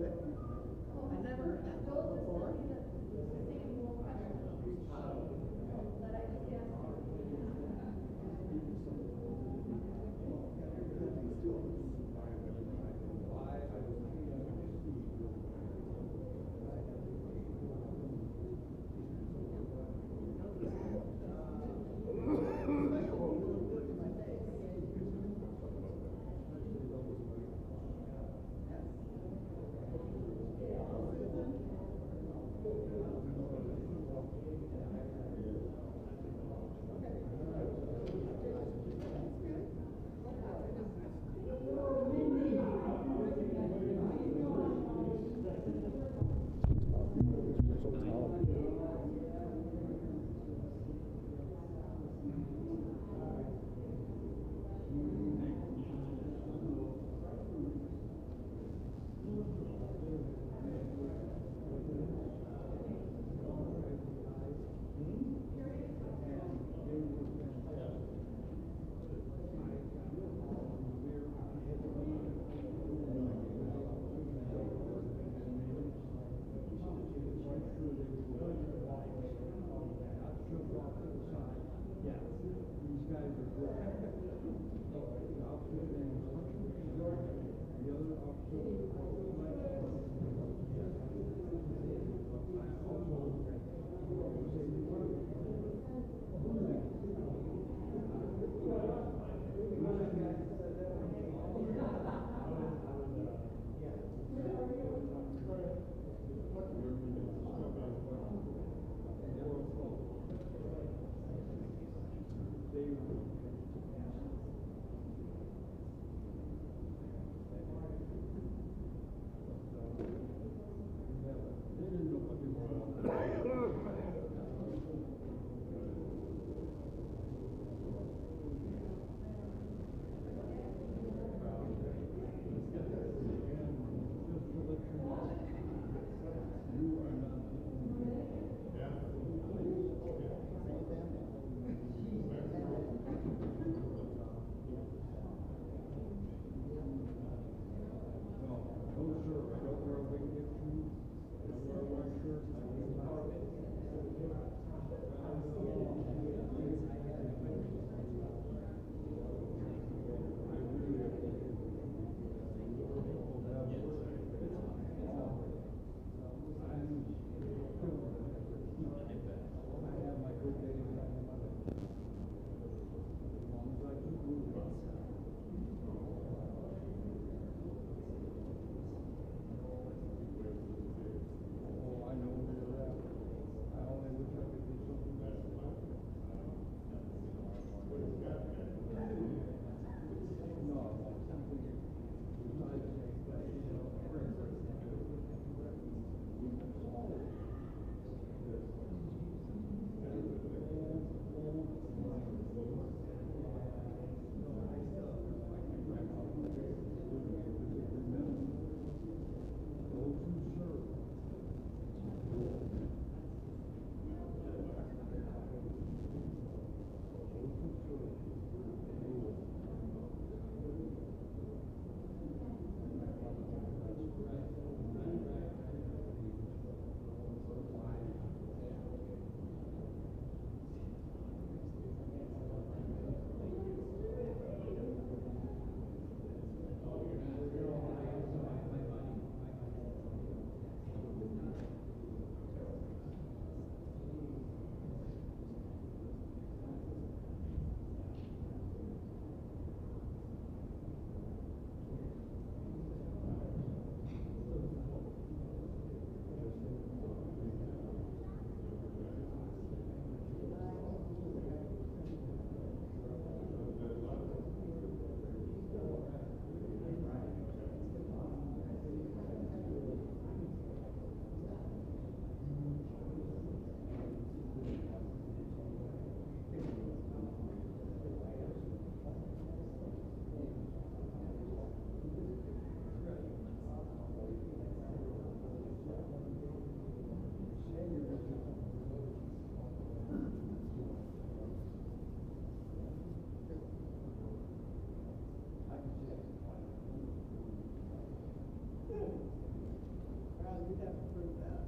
I never heard that before. we'd have to prove that.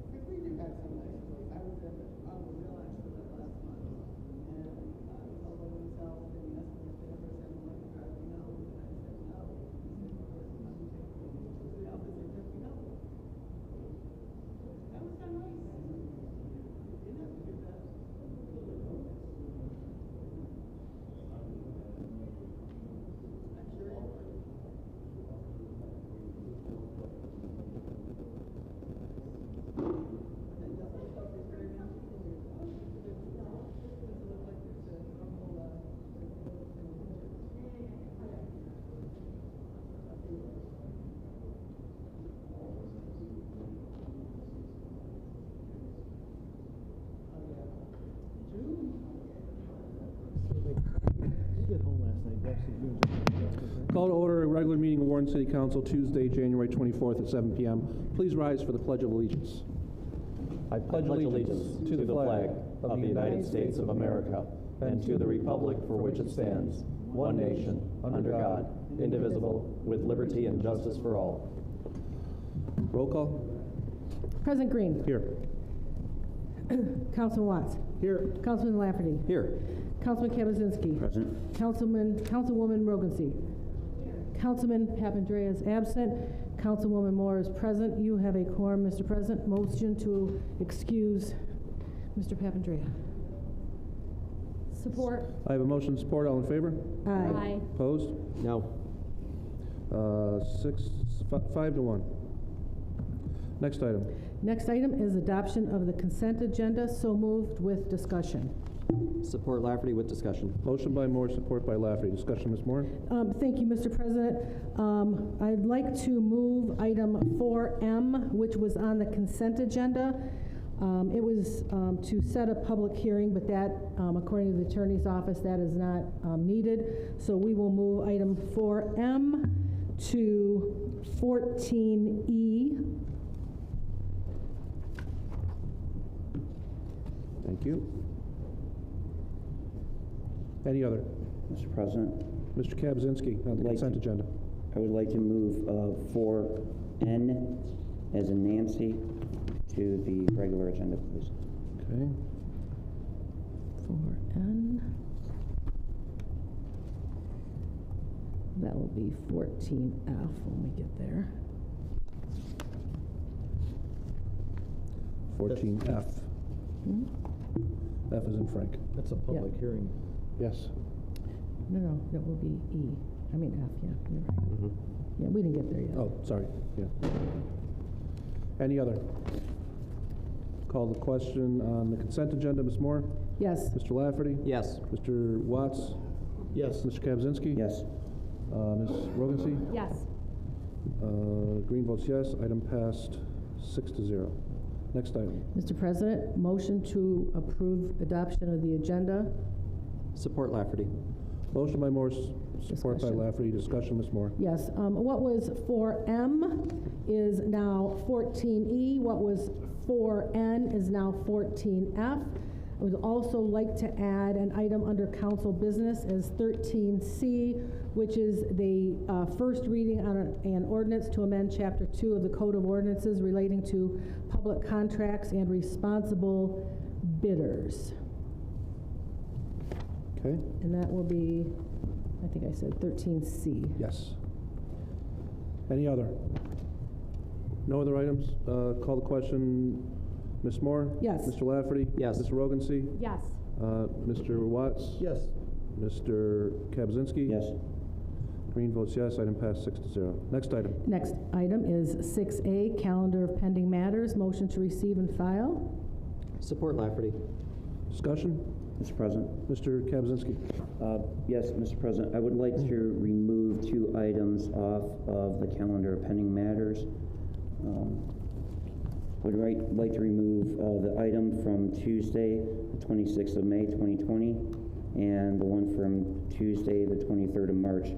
Because we do have some nice place. I was at the, Real Accident last month, and I was all by myself, and he asked me if they ever said, "Would you drive me home?" And I said, "No." He said, "Of course, I'm taking you to the office and took me home." That was kind of nice. You didn't have to do that. I'm sure it worked. Call to order a regular meeting of Warren City Council Tuesday, January 24th at 7 p.m. Please rise for the Pledge of Allegiance. I pledge allegiance to the flag of the United States of America and to the republic for which it stands, one nation, under God, indivisible, with liberty and justice for all. Roll call. President Green. Here. Councilman Watts. Here. Councilman Lafferty. Here. Councilman Kabazinski. Present. Councilwoman Rogency. Councilman Papandrea is absent. Councilwoman Moore is present. You have a quorum, Mr. President. Motion to excuse Mr. Papandrea. Support. I have a motion to support. All in favor? Aye. Opposed? No. 5 to 1. Next item. Next item is adoption of the consent agenda. So moved with discussion. Support Lafferty with discussion. Motion by Moore, support by Lafferty. Discussion, Ms. Moore. Thank you, Mr. President. I'd like to move item 4M, which was on the consent agenda. It was to set a public hearing, but that, according to the Attorney's Office, that is not needed. So we will move item 4M to 14E. Thank you. Any other? Mr. President, Mr. Kabazinski on the consent agenda. I would like to move 4N as in Nancy to the regular agenda, please. Okay. 4N. That will be 14F when we get there. 14F. F is in Frank. That's a public hearing. Yes. No, that will be E. I mean F, yeah, you're right. Yeah, we didn't get there yet. Oh, sorry. Yeah. Any other? Call the question on the consent agenda. Ms. Moore? Yes. Mr. Lafferty? Yes. Mr. Watts? Yes. Mr. Kabazinski? Yes. Ms. Rogency? Yes. Green votes yes. Item passed 6-0. Next item. Mr. President, motion to approve adoption of the agenda. Support Lafferty. Motion by Moore, support by Discussion. Lafferty. Discussion, Ms. Moore. Yes, what was 4M is now 14E. What was 4N is now 14F. I would also like to add an item under council business as 13C, which is the first reading on an ordinance to amend Chapter 2 of the Code of Ordinances relating to public contracts and responsible bidders. Okay. And that will be, I think I said 13C. Yes. Any other? No other items? Call the question. Ms. Moore? Yes. Mr. Lafferty? Yes. Mr. Rogency? Yes. Mr. Watts? Yes. Mr. Kabazinski? Yes. Green votes yes. Item passed 6-0. Next item. Next item is 6A, calendar of pending matters. Motion to receive and file. Support Lafferty. Discussion? Mr. President? Mr. Kabazinski? Yes, Mr. President, I would like to remove 2 items off of the calendar of pending matters. Would like to remove the item from Tuesday, the 26th of May, 2020, and the one from Tuesday, the 23rd of March,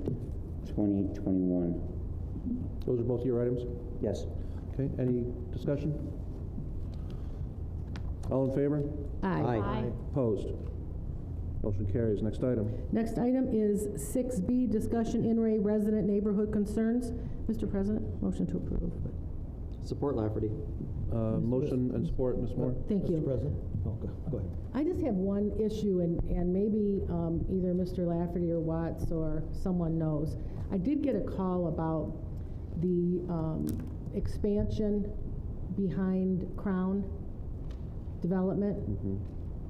2021. Those are both your items? Yes. Okay. Any discussion? All in favor? Aye. Aye. Opposed? Motion carries. Next item. Next item is 6B, discussion in-ray resident neighborhood concerns. Mr. President, motion to approve. Support Lafferty. Motion and support, Ms. Moore. Thank you. Mr. President? Oh, go ahead. I just have one issue, and maybe either Mr. Lafferty or Watts or someone knows. I did get a call about the expansion behind Crown Development.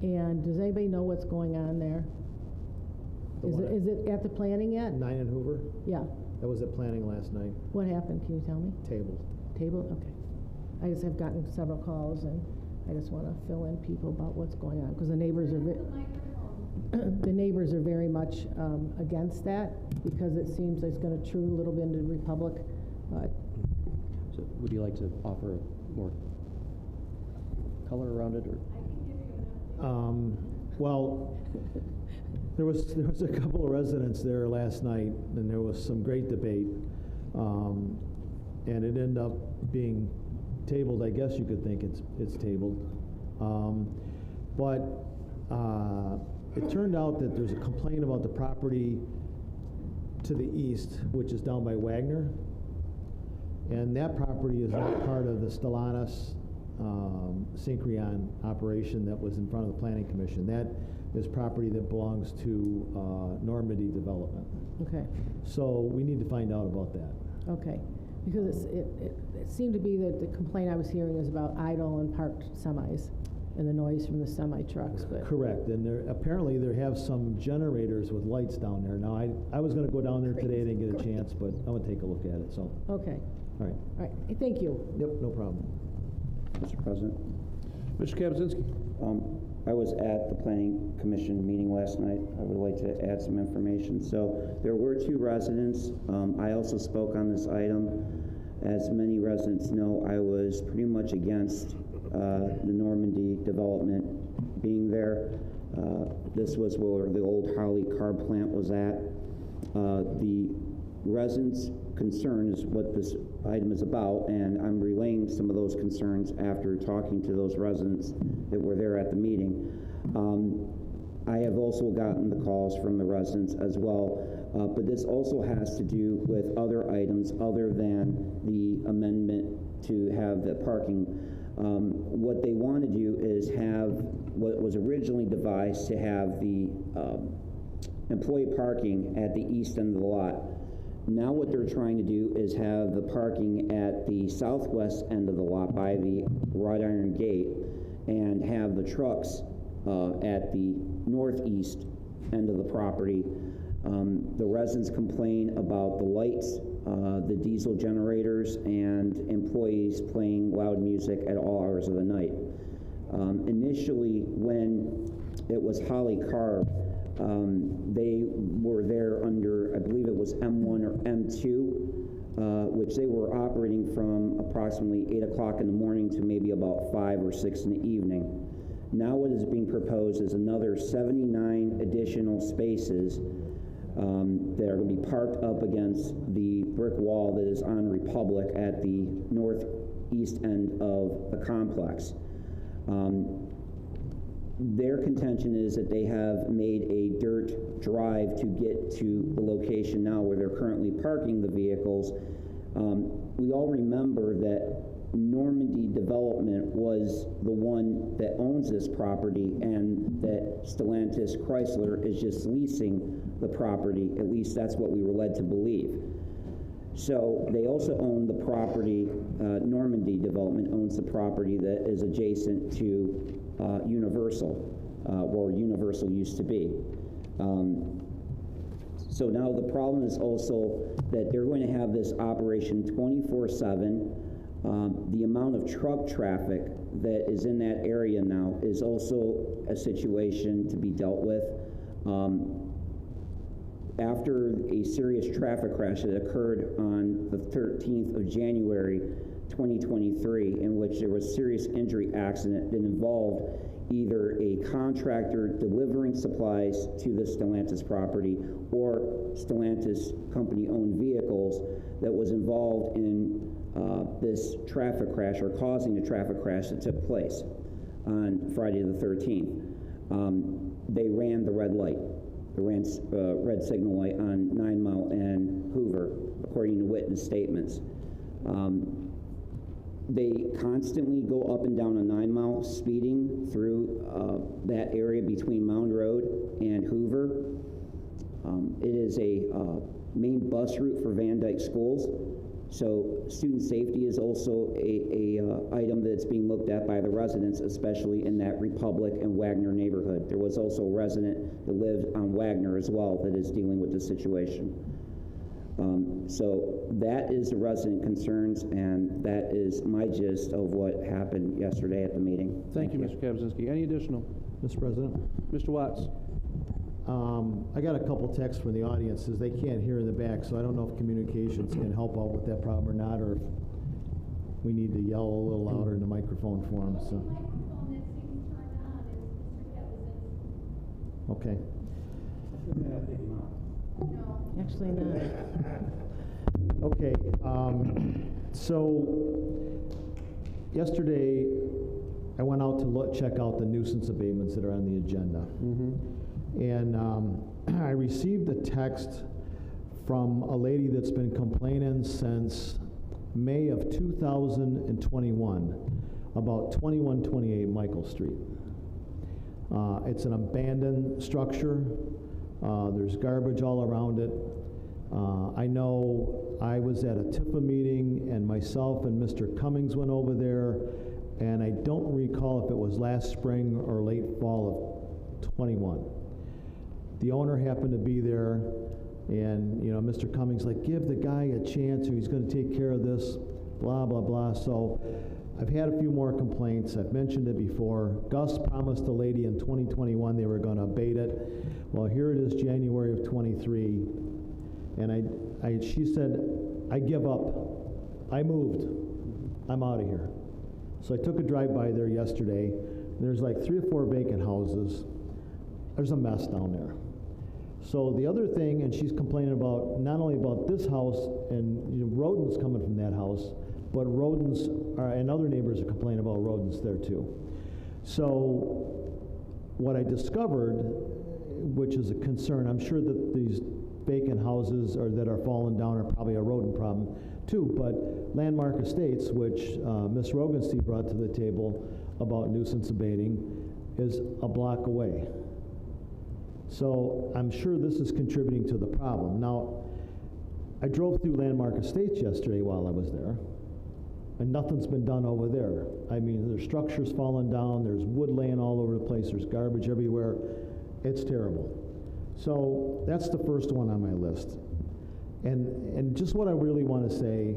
And does anybody know what's going on there? Is it at the planning yet? 9 and Hoover? Yeah. That was at planning last night. What happened? Can you tell me? Tabled. Table? Okay. I just have gotten several calls, and I just want to fill in people about what's going on, because the neighbors are the neighbors are very much against that, because it seems like it's going to intrude a little bit into the Republic. But So would you like to offer more color around it, or? Well, there was a couple of residents there last night, and there was some great debate, and it ended up being tabled. I guess you could think it's tabled, but it turned out that there's a complaint about the property to the east, which is down by Wagner, and that property is not part of the Stellantis Syncreon operation that was in front of the Planning Commission. That is property that belongs to Normandy Development. okay, So we need to find out about that. okay, because it seemed to be that the complaint I was hearing is about idle and parked semis and the noise from the semi trucks. But Correct, and apparently there have some generators with lights down there. Now, I was going to go down there today, I didn't get a chance, but I'm going to take a look at it, so, okay, all right. all right. Thank you. Yep, no problem. Mr. President, Mr. Kaczynski. I was at the Planning Commission meeting last night. I would like to add some information. So there were 2 residents. I also spoke on this item. As many residents know, I was pretty much against the Normandy development being there. This was where the old Holly car plant was at. The residents' concern is what this item is about, and I'm relaying some of those concerns after talking to those residents that were there at the meeting. I have also gotten the calls from the residents as well, but this also has to do with other items other than the amendment to have the parking. What they want to do is have what was originally devised to have the employee parking at the east end of the lot. Now what they're trying to do is have the parking at the southwest end of the lot by the wrought iron gate, and have the trucks at the northeast end of the property. The residents complain about the lights, the diesel generators, and employees playing loud music at all hours of the night. Initially, when it was Holly Carb, they were there under, I believe it was M1 or M2, which they were operating from approximately 8 o'clock in the morning to maybe about 5 or 6 in the evening. Now what is being proposed is another 79 additional spaces that are going to be parked up against the brick wall that is on Republic at the northeast end of the complex. Their contention is that they have made a dirt drive to get to the location now where they're currently parking the vehicles. We all remember that Normandy Development was the one that owns this property, and that Stellantis Chrysler is just leasing the property. At least that's what we were led to believe. So they also own the property, Normandy Development owns the property that is adjacent to Universal, where Universal used to be. So now the problem is also that they're going to have this operation 24/7. The amount of truck traffic that is in that area now is also a situation to be dealt with. After a serious traffic crash that occurred on the 13th of January 2023, in which there was a serious injury accident that involved either a contractor delivering supplies to the Stellantis property or Stellantis company-owned vehicles that was involved in this traffic crash, or causing the traffic crash that took place on Friday the 13th. they ran the red light, the red signal light on 9 Mile and Hoover, according to witness statements. They constantly go up and down on 9 Mile, speeding through that area between Mound Road and Hoover. It is a main bus route for Van Dyke schools, so student safety is also a item that's being looked at by the residents, especially in that Republic and Wagner neighborhood. There was also a resident that lived on Wagner as well that is dealing with the situation. So that is the resident concerns, and that is my gist of what happened yesterday at the meeting. Thank you, Mr. Kaczynski. Any additional? Mr. President? Mr. Watts? I got a couple texts from the audience, says they can't hear in the back, so I don't know if communications can help out with that problem or not, or if we need to yell a little louder in the microphone for them, so. Microphone that seems turned on is Mr. Kaczynski. Okay. No. Actually not. Okay, so yesterday I went out to check out the nuisance abatements that are on the agenda. And I received a text from a lady that's been complaining since May of 2021 about 2128 Michael Street. It's an abandoned structure. There's garbage all around it. I know I was at a TIFA meeting, and myself and Mr. Cummings went over there, and I don't recall if it was last spring or late fall of 21. The owner happened to be there, and Mr. Cummings like, give the guy a chance, or he's going to take care of this, blah, blah, blah. So I've had a few more complaints. I've mentioned it before. Gus promised the lady in 2021 they were going to abate it. Well, here it is, January of 23, and she said, I give up. I moved. I'm out of here. So I took a drive by there yesterday. And there's like 3 or 4 vacant houses. There's a mess down there. So the other thing, and she's complaining about not only about this house and rodents coming from that house, but rodents and other neighbors are complaining about rodents there too. So what I discovered, which is a concern, I'm sure that these vacant houses that are falling down are probably a rodent problem too, but Landmark Estates, which Ms. Rogenstein brought to the table about nuisance abating, is a block away. So I'm sure this is contributing to the problem. Now, I drove through Landmark Estates yesterday while I was there, and nothing's been done over there. I mean, there's structures falling down, there's wood laying all over the place, there's garbage everywhere. It's terrible. So that's the first one on my list. And just what I really want to say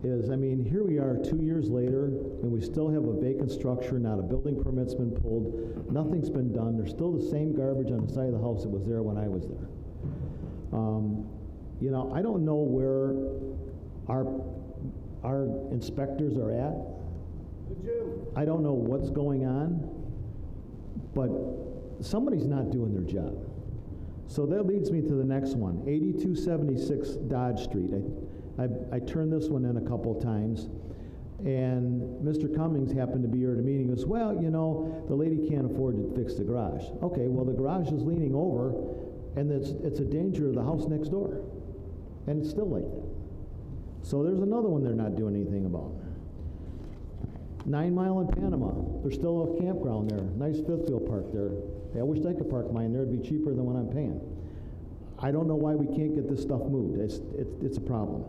is, I mean, here we are 2 years later, and we still have a vacant structure, not a building permit's been pulled, nothing's been done, there's still the same garbage on the side of the house that was there when I was there. I don't know where our inspectors are at. I don't know what's going on, but somebody's not doing their job. So that leads me to the next one, 8276 Dodge Street. I turned this one in a couple times, and Mr. Cummings happened to be here at a meeting. He goes, well, the lady can't afford to fix the garage. Okay, well, the garage is leaning over, and it's a danger of the house next door. And it's still like that. So there's another one they're not doing anything about. 9 Mile in Panama. There's still a campground there. Nice fifth wheel park there. Hey, I wish I could park mine there. It'd be cheaper than what I'm paying. I don't know why we can't get this stuff moved. It's a problem.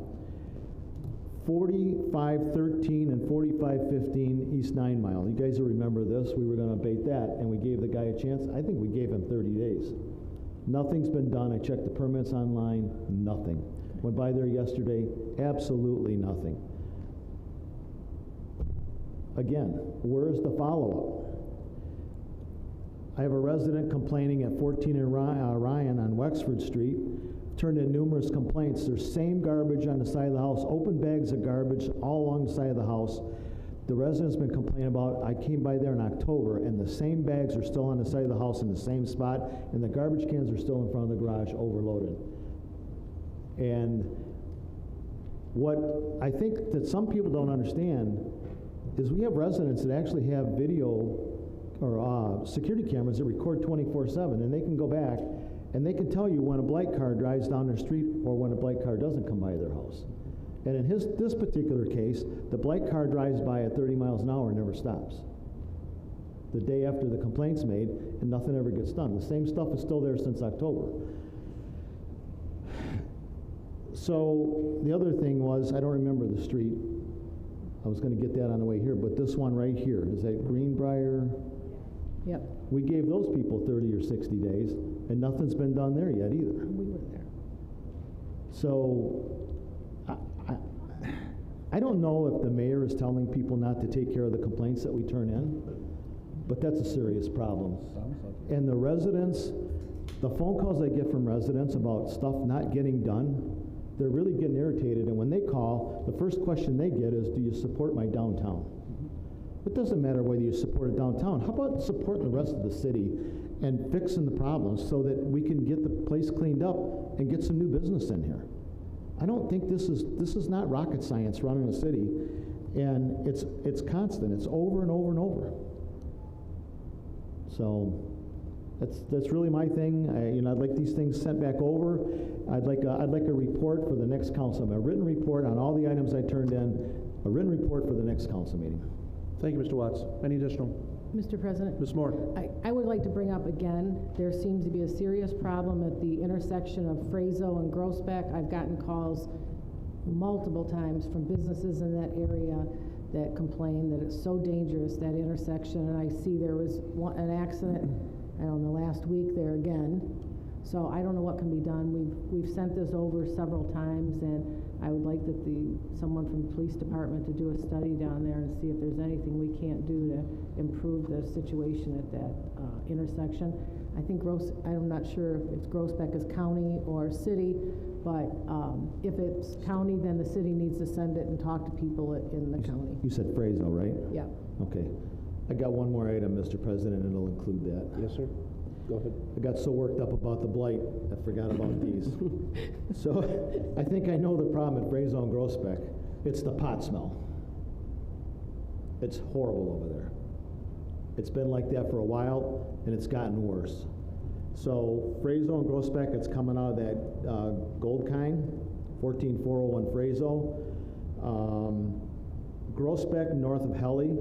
4513 and 4515 East 9 Mile. You guys will remember this. We were going to abate that, and we gave the guy a chance. I think we gave him 30 days. Nothing's been done. I checked the permits online. Nothing. Went by there yesterday. Absolutely nothing. Again, where's the follow-up? I have a resident complaining at 14 and Ryan on Wexford Street. Turned in numerous complaints. There's same garbage on the side of the house, open bags of garbage all along the side of the house. The resident's been complaining about, I came by there in October, and the same bags are still on the side of the house in the same spot, and the garbage cans are still in front of the garage overloaded. And what I think that some people don't understand is we have residents that actually have video security cameras that record 24/7, and they can go back and they can tell you when a blight car drives down their street or when a blight car doesn't come by their house. And in this particular case, the blight car drives by at 30 miles an hour and never stops. The day after the complaint's made, and nothing ever gets done. The same stuff is still there since October. So the other thing was, I don't remember the street. I was going to get that on the way here, but this one right here, is that Greenbrier? Yep, We gave those people 30 or 60 days, and nothing's been done there yet either. we were there. So I don't know if the mayor is telling people not to take care of the complaints that we turn in, but that's a serious problem. And the residents, the phone calls I get from residents about stuff not getting done, they're really getting irritated, and when they call, the first question they get is, do you support my downtown? It doesn't matter whether you support it downtown. How about supporting the rest of the city and fixing the problems so that we can get the place cleaned up and get some new business in here? I don't think this is not rocket science running a city, and it's constant. It's over and over and over. So that's really my thing. I'd like these things sent back over. I'd like a report for the next council, a written report on all the items I turned in, a written report for the next council meeting. Thank you, Mr. Watts. Any additional? Mr. President? Ms. Moore? I would like to bring up again, there seems to be a serious problem at the intersection of Frazo and Groesbeck. I've gotten calls multiple times from businesses in that area that complain that it's so dangerous, that intersection, and I see there was an accident, I don't know, last week there again. So I don't know what can be done. We've sent this over several times, and I would like that someone from the police department to do a study down there and see if there's anything we can't do to improve the situation at that intersection. I think I'm not sure if it's Groesbeck is county or city, but if it's county, then the city needs to send it and talk to people in the county. You said Frazo, right? Yeah. Okay. I got one more item, Mr. President, and it'll include that. Yes, sir. Go ahead. I got so worked up about the blight, I forgot about these. So I think I know the problem at Frazo and Groesbeck. It's the pot smell. It's horrible over there. It's been like that for a while, and it's gotten worse. So Frazo and Groesbeck, it's coming out of that Goldkine, 14401 Frazo. Groesbeck, north of Helly,